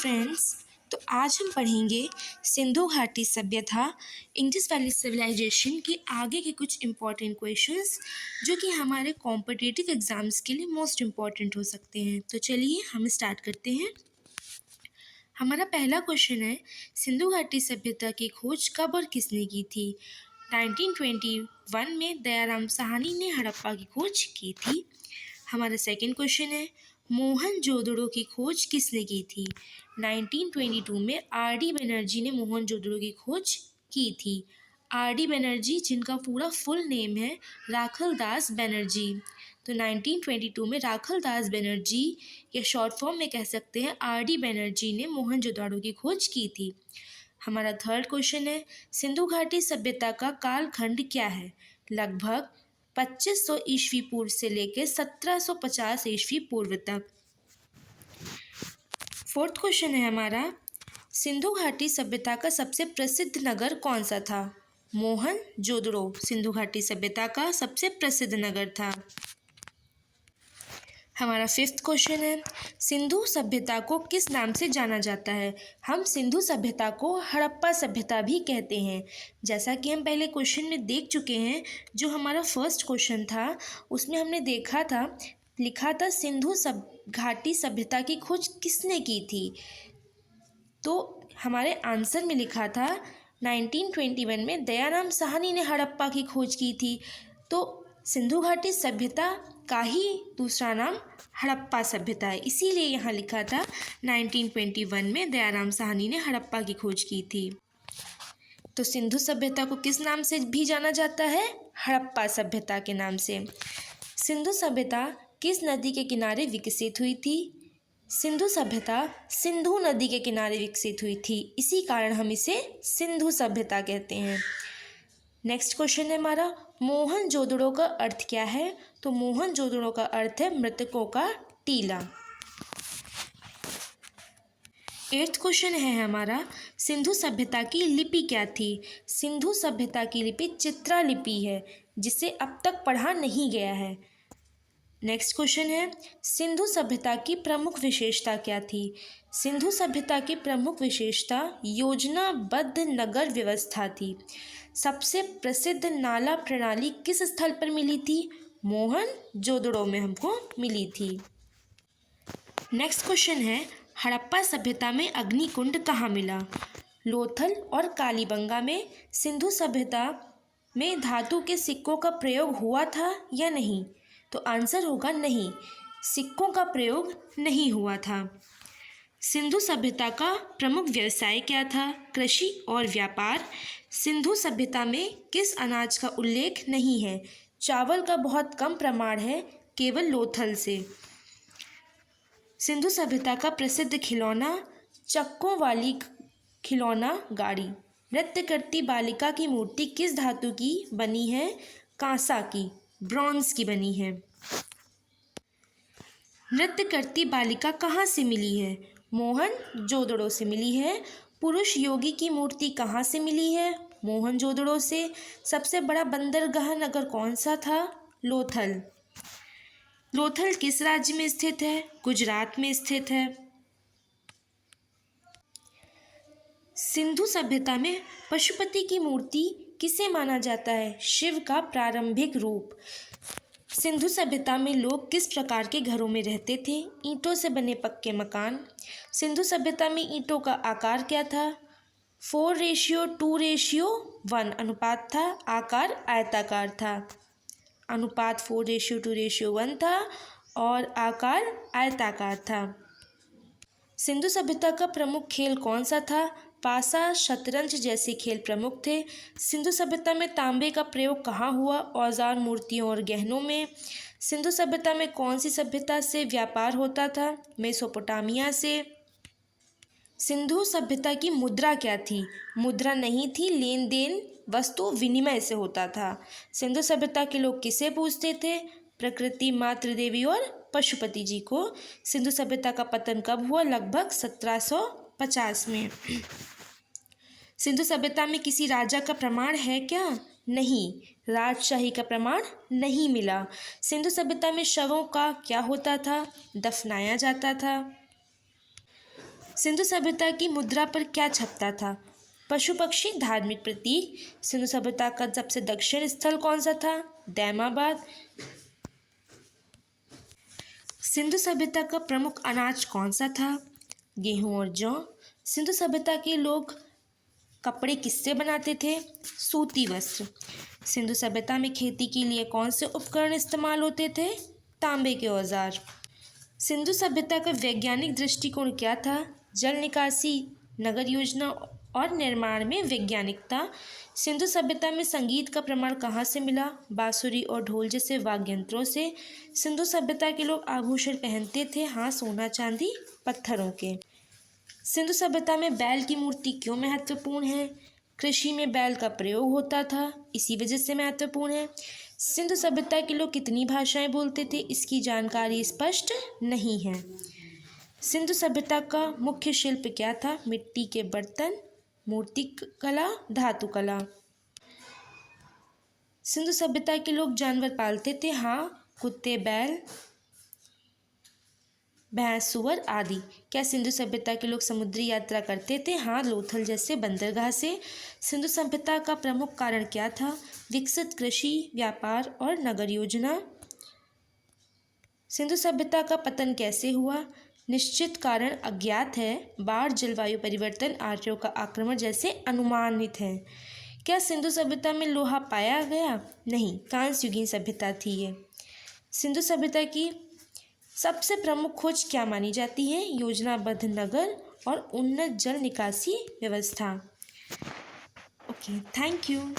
Friends, तो आज हम पढ़ेंगे सिंधु घाटी सभ्यता इंडस वैली सिविलाइजेशन के आगे के कुछ इम्पॉर्टेंट क्वेश्चंस जो कि हमारे कॉम्पिटिटिव एग्जाम्स के लिए मोस्ट इम्पॉर्टेंट हो सकते हैं। तो चलिए हम स्टार्ट करते हैं। हमारा पहला क्वेश्चन है, सिंधु घाटी सभ्यता की खोज कब और किसने की थी? 1921 में दयाराम साहनी ने हड़प्पा की खोज की थी। हमारा सेकंड क्वेश्चन है, मोहनजोदड़ो की खोज किसने की थी? 1922 में आर.डी. बनर्जी ने मोहनजोदड़ो की खोज की थी। आर.डी. बनर्जी जिनका पूरा फुल नेम है राखल दास बनर्जी। तो 1922 में राखल दास बनर्जी या शॉर्ट फॉर्म में कह सकते हैं आर.डी. बनर्जी ने मोहनजोदड़ो की खोज की थी। हमारा थर्ड क्वेश्चन है, सिंधु घाटी सभ्यता का कालखंड क्या है? लगभग 2500 ईस्वी पूर्व से लेकर 1750 ईस्वी पूर्व तक। फोर्थ क्वेश्चन है हमारा, सिंधु घाटी सभ्यता का सबसे प्रसिद्ध नगर कौन सा था? मोहनजोदड़ो सिंधु घाटी सभ्यता का सबसे प्रसिद्ध नगर था। हमारा फिफ्थ क्वेश्चन है, सिंधु सभ्यता को किस नाम से जाना जाता है? हम सिंधु सभ्यता को हड़प्पा सभ्यता भी कहते हैं। जैसा कि हम पहले क्वेश्चन में देख चुके हैं, जो हमारा फर्स्ट क्वेश्चन था उसमें हमने लिखा था सिंधु घाटी सभ्यता की खोज किसने की थी? तो हमारे आंसर में लिखा था 1921 में दयाराम साहनी ने हड़प्पा की खोज की थी। तो सिंधु घाटी सभ्यता का ही दूसरा नाम हड़प्पा सभ्यता है, इसीलिए यहाँ लिखा था 1921 में दयाराम साहनी ने हड़प्पा की खोज की थी। तो सिंधु सभ्यता को किस नाम से भी जाना जाता है? हड़प्पा सभ्यता के नाम से। सिंधु सभ्यता किस नदी के किनारे विकसित हुई थी? सिंधु सभ्यता सिंधु नदी के किनारे विकसित हुई थी, इसी कारण हम इसे सिंधु सभ्यता कहते हैं। नेक्स्ट क्वेश्चन है हमारा, मोहनजोदड़ो का अर्थ क्या है? तो मोहनजोदड़ो का अर्थ है मृतकों का टीला। एट्थ क्वेश्चन है हमारा, सिंधु सभ्यता की लिपि क्या थी? सिंधु सभ्यता की लिपि चित्रा लिपि है, जिसे अब तक पढ़ा नहीं गया है। नेक्स्ट क्वेश्चन है, सिंधु सभ्यता की प्रमुख विशेषता क्या थी? सिंधु सभ्यता की प्रमुख विशेषता योजनाबद्ध नगर व्यवस्था थी। सबसे प्रसिद्ध नाला प्रणाली किस स्थल पर मिली थी? मोहनजोदड़ो में हमको मिली थी। नेक्स्ट क्वेश्चन है, हड़प्पा सभ्यता में अग्निकुंड कहाँ मिला? लोथल और कालीबंगा में। सिंधु सभ्यता में धातु के सिक्कों का प्रयोग हुआ था या नहीं? तो आंसर होगा नहीं, सिक्कों का प्रयोग नहीं हुआ था। सिंधु सभ्यता का प्रमुख व्यवसाय क्या था? कृषि और व्यापार। सिंधु सभ्यता में किस अनाज का उल्लेख नहीं है? चावल का बहुत कम प्रमाण है, केवल लोथल से। सिंधु सभ्यता का प्रसिद्ध खिलौना चक्कों वाली खिलौना गाड़ी। नृत्य करती बालिका की मूर्ति किस धातु की बनी है? कांसा की, ब्रॉन्ज की बनी है। नृत्य करती बालिका कहाँ से मिली है? मोहनजोदड़ो से मिली है। पुरुष योगी की मूर्ति कहाँ से मिली है? मोहनजोदड़ो से। सबसे बड़ा बंदरगाह नगर कौन सा था? लोथल। लोथल किस राज्य में स्थित है? गुजरात में स्थित है। सिंधु सभ्यता में पशुपति की मूर्ति किसे माना जाता है? शिव का प्रारंभिक रूप। सिंधु सभ्यता में लोग किस प्रकार के घरों में रहते थे? ईंटों से बने पक्के मकान। सिंधु सभ्यता में ईंटों का आकार क्या था? 4:2:1 अनुपात था। आकार आयताकार था। अनुपात 4:2:1 था और आकार आयताकार था। सिंधु सभ्यता का प्रमुख खेल कौन सा था? पासा, शतरंज जैसे खेल प्रमुख थे। सिंधु सभ्यता में तांबे का प्रयोग कहाँ हुआ? औजार, मूर्तियों और गहनों में। सिंधु सभ्यता में कौन सी सभ्यता से व्यापार होता था? मेसोपोटामिया से। सिंधु सभ्यता की मुद्रा क्या थी? मुद्रा नहीं थी, लेन देन वस्तु विनिमय से होता था। सिंधु सभ्यता के लोग किसे पूजते थे? प्रकृति, मातृ देवी और पशुपति जी को। सिंधु सभ्यता का पतन कब हुआ? लगभग 1750 में। सिंधु सभ्यता में किसी राजा का प्रमाण है क्या? नहीं, राजशाही का प्रमाण नहीं मिला। सिंधु सभ्यता में शवों का क्या होता था? दफनाया जाता था। सिंधु सभ्यता की मुद्रा पर क्या छपता था? पशु पक्षी, धार्मिक प्रतीक। सिंधु सभ्यता का सबसे दक्षिण स्थल कौन सा था? दैमाबाद। सिंधु सभ्यता का प्रमुख अनाज कौन सा था? गेहूं और जौ। सिंधु सभ्यता के लोग कपड़े किससे बनाते थे? सूती वस्त्र। सिंधु सभ्यता में खेती के लिए कौन से उपकरण इस्तेमाल होते थे? तांबे के औजार। सिंधु सभ्यता का वैज्ञानिक दृष्टिकोण क्या था? जल निकासी, नगर योजना और निर्माण में वैज्ञानिकता। सिंधु सभ्यता में संगीत का प्रमाण कहाँ से मिला? बांसुरी और ढोल जैसे वाद्य यंत्रों से। सिंधु सभ्यता के लोग आभूषण पहनते थे, हाँ, सोना चांदी पत्थरों के। सिंधु सभ्यता में बैल की मूर्ति क्यों महत्वपूर्ण है? कृषि में बैल का प्रयोग होता था, इसी वजह से महत्वपूर्ण है। सिंधु सभ्यता के लोग कितनी भाषाएं बोलते थे? इसकी जानकारी स्पष्ट नहीं है। सिंधु सभ्यता का मुख्य शिल्प क्या था? मिट्टी के बर्तन, मूर्ति कला, धातु कला। सिंधु सभ्यता के लोग जानवर पालते थे, हाँ, कुत्ते, बैल, भैंस, सुअर आदि। क्या सिंधु सभ्यता के लोग समुद्री यात्रा करते थे? हाँ, लोथल जैसे बंदरगाह से। सिंधु सभ्यता का प्रमुख कारण क्या था? विकसित कृषि, व्यापार और नगर योजना। सिंधु सभ्यता का पतन कैसे हुआ? निश्चित कारण अज्ञात है। बाढ़, जलवायु परिवर्तन, आर्यों का आक्रमण जैसे अनुमानित हैं। क्या सिंधु सभ्यता में लोहा पाया गया? नहीं, कांस्य युगीन सभ्यता थी ये। सिंधु सभ्यता की सबसे प्रमुख खोज क्या मानी जाती है? योजनाबद्ध नगर और उन्नत जल निकासी व्यवस्था। Okay, thank you.